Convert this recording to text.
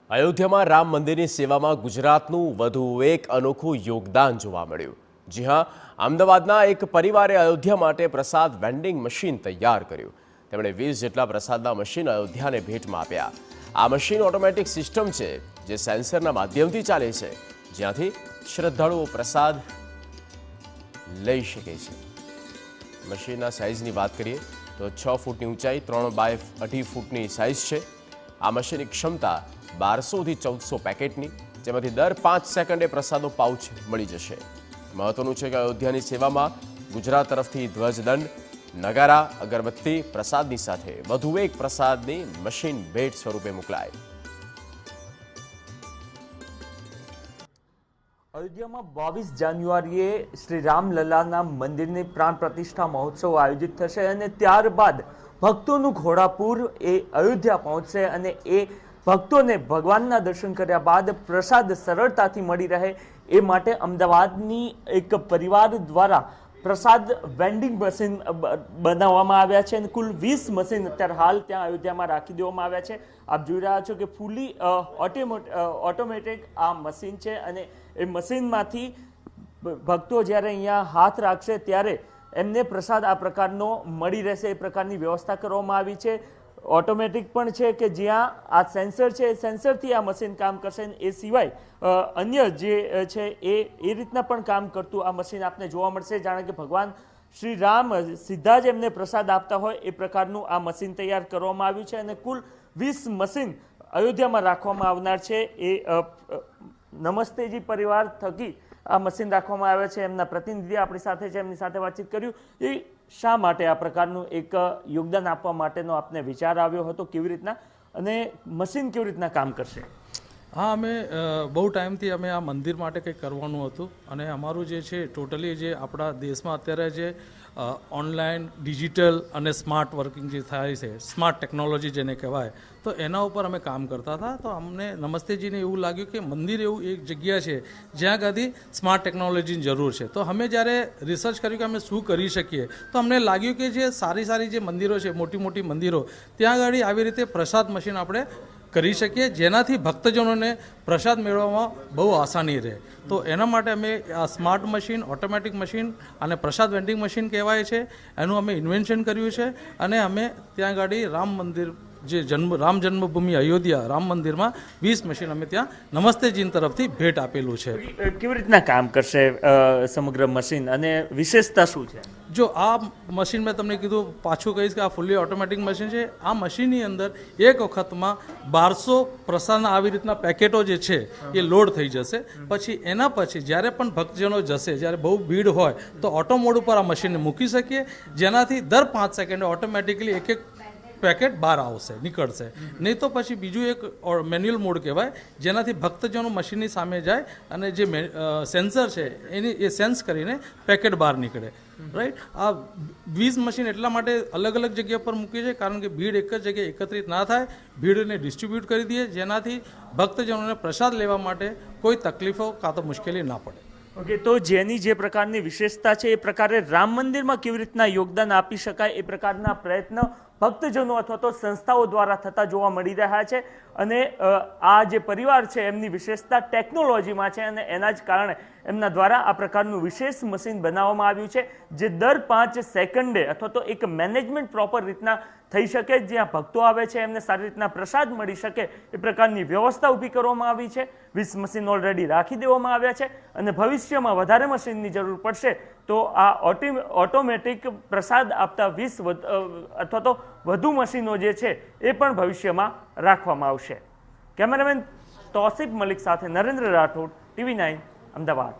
અયોધ્યામાં રામ મંદિરની સેવામાં ગુજરાતનું વધુ એક અનોખું યોગદાન જોવા મળ્યું। જી હા, અમદાવાદના એક પરિવારે અયોધ્યા માટે પ્રસાદ વેન્ડિંગ મશીન તૈયાર કર્યું। તેમણે 20 જેટલા પ્રસાદના મશીન અયોધ્યાને ભેટમાં આપ્યા। આ મશીન ઓટોમેટિક સિસ્ટમ છે જે સેન્સરના માધ્યમથી ચાલે છે, જ્યાંથી શ્રદ્ધાળુઓ પ્રસાદ લઈ શકે છે। મશીનના સાઇઝની વાત કરીએ તો 6 ફૂટની ઊંચાઈ, 3 બાય 2.5 ફૂટની સાઇઝ છે। આ મશીનની ક્ષમતા 1200 થી 1400 પેકેટની, જેમાંથી દર 5 સેકન્ડે પ્રસાદનો પાઉચ મળી જશે। મહત્વનું છે કે અયોધ્યાની સેવામાં ગુજરાત તરફથી ધ્વજદંડ, નગારા, અગરબત્તી, પ્રસાદની સાથે વધુ એક પ્રસાદની મશીન ભેટ સ્વરૂપે મોકલાય। અયોધ્યામાં 22 જાન્યુઆરીએ શ્રી રામલલ્લાના મંદિરની પ્રાણ પ્રતિષ્ઠા મહોત્સવ આયોજિત થશે અને ત્યારબાદ ભક્તોનું ઘોડાપૂર એ અયોધ્યા પહોંચશે અને એ ભક્તોને ભગવાનના દર્શન કર્યા બાદ પ્રસાદ સરળતાથી મળી રહે એ માટે અમદાવાદની એક પરિવાર દ્વારા પ્રસાદ વેન્ડિંગ મશીન બનાવવામાં આવ્યા છે અને કુલ 20 મશીન અત્યારે હાલ ત્યાં અયોધ્યામાં રાખી દેવામાં આવ્યા છે। આપ જોઈ રહ્યા છો કે ફૂલી ઓટોમેટિક આ મશીન છે અને એ મશીનમાંથી ભક્તો જ્યારે અહીંયા હાથ રાખશે ત્યારે એમને પ્રસાદ આ પ્રકારનો મળી રહેશે, એ પ્રકારની વ્યવસ્થા કરવામાં આવી છે। ઓટોમેટિક પણ છે કે જ્યાં આ સેન્સર છે, સેન્સરથી આ મશીન કામ કરશે। એ સિવાય અન્ય જે છે એ રીતના પણ કામ કરતું આ મશીન આપને જોવા મળશે, જાણે કે ભગવાન શ્રી રામ સીધા જ એમને પ્રસાદ આપતા હોય એ પ્રકારનું આ મશીન તૈયાર કરવામાં આવ્યું છે અને કુલ 20 મશીન અયોધ્યામાં રાખવામાં આવનાર છે। એ નમસ્તેજી પરિવાર થકી આ મશીન રાખવામાં આવે છે। એમના પ્રતિનિધિ આપણી સાથે છે, એમની સાથે વાતચીત કર્યું। એ શા માટે આ પ્રકારનું એક યોગદાન આપવા માટેનો આપને વિચાર આવ્યો હતો, કેવી રીતના અને મશીન કેવી રીતના કામ કરશે? હા, અમે બહુ ટાઈમથી અમે આ મંદિર માટે કંઈક કરવાનું હતું અને અમારું જે છે ટોટલી જે આપણા દેશમાં અત્યારે જે ઓનલાઈન, ડિજિટલ અને સ્માર્ટ વર્કિંગ જે થાય છે, સ્માર્ટ ટેકનોલોજી જેને કહેવાય, તો એના ઉપર અમે કામ કરતા હતા। તો અમને નમસ્તેજીને એવું લાગ્યું કે મંદિર એવું એક જગ્યા છે જ્યાં કદી સ્માર્ટ ટેકનોલોજીની જરૂર છે। તો અમે જ્યારે રિસર્ચ કર્યું કે અમે શું કરી શકીએ, તો અમને લાગ્યું કે જે સારી જે મંદિરો છે, મોટી મંદિરો, ત્યાં આગળ આવી રીતે પ્રસાદ મશીન આપણે કરી શકીએ, જેનાથી ભક્તજનોને પ્રસાદ મેળવવામાં બહુ આસાની રહે। તો એના માટે અમે આ સ્માર્ટ મશીન, ઓટોમેટિક મશીન અને પ્રસાદ વેન્ડિંગ મશીન કહેવાય છે, એનું અમે ઇન્વેન્શન કર્યું છે અને અમે ત્યાં આગળ રામ મંદિર જે રામ જન્મભૂમિ અયોધ્યા રામ મંદિરમાં 20 મશીન અમે ત્યાં નમસ્તેજી તરફથી ભેટ આપેલું છે। કેવી રીતના કામ કરશે સમગ્ર મશીન અને વિશેષતા શું છે? જો આ મશીન મેં તમને કીધું, પાછું કહીશ કે આ ફૂલ્લી ઓટોમેટિક મશીન છે। આ મશીનની અંદર એક વખતમાં 1200 પ્રસાદના આવી રીતના પેકેટો જે છે એ લોડ થઈ જશે। પછી એના પછી જ્યારે પણ ભક્તજનો જશે, જ્યારે બહુ ભીડ હોય તો ઓટો મોડ ઉપર આ મશીનને મૂકી શકીએ, જેનાથી દર 5 સેકન્ડે ઓટોમેટિકલી એક પેકેટ બહાર આવશે, નીકળશે। નહીં તો પછી બીજું એક મેન્યુઅલ મોડ કહેવાય, જેનાથી ભક્તજનો મશીનની સામે જાય અને જે સેન્સર છે એ સેન્સ કરીને પેકેટ બહાર નીકળે, રાઈટ। આ 20 મશીન એટલા માટે અલગ જગ્યા પર મૂકી છે કારણ કે ભીડ એક જ જગ્યાએ એકત્રિત ના થાય, ભીડને ડિસ્ટ્રીબ્યુટ કરી દઈએ, જેનાથી ભક્તજનોને પ્રસાદ લેવા માટે કોઈ તકલીફો કાં તો મુશ્કેલી ના પડે। ઓકે, તો જેની જે પ્રકારની વિશેષતા છે એ પ્રકારે રામ મંદિરમાં કેવી રીતના યોગદાન આપી શકાય એ પ્રકારના પ્રયત્ન ભક્તજનો અથવા તો સંસ્થાઓ દ્વારા થતા જોવા મળી રહ્યા છે અને આ જે પરિવાર છે એમની વિશેષતા ટેકનોલોજીમાં છે અને એના જ કારણે એમના દ્વારા આ પ્રકારનું વિશેષ મશીન બનાવવામાં આવ્યું છે, જે દર 5 સેકન્ડે અથવા તો એક મેનેજમેન્ટ પ્રોપર રીતના થઈ શકે, જ્યાં ભક્તો આવે છે એમને સારી રીતના પ્રસાદ મળી શકે એ પ્રકારની વ્યવસ્થા ઊભી કરવામાં આવી છે। 20 મશીન ઓલરેડી રાખી દેવામાં આવ્યા છે અને ભવિષ્યમાં વધારે મશીનની જરૂર પડશે તો આ ઓટોમેટિક પ્રસાદ આપતા 20 અથવા તો વધુ મશીનો જે છે એ પણ ભવિષ્યમાં રાખવામાં આવશે। કેમેરામેન તૌસીફ મલિક સાથે નરેન્દ્ર રાઠોડ, TV9 અમદાવાદ।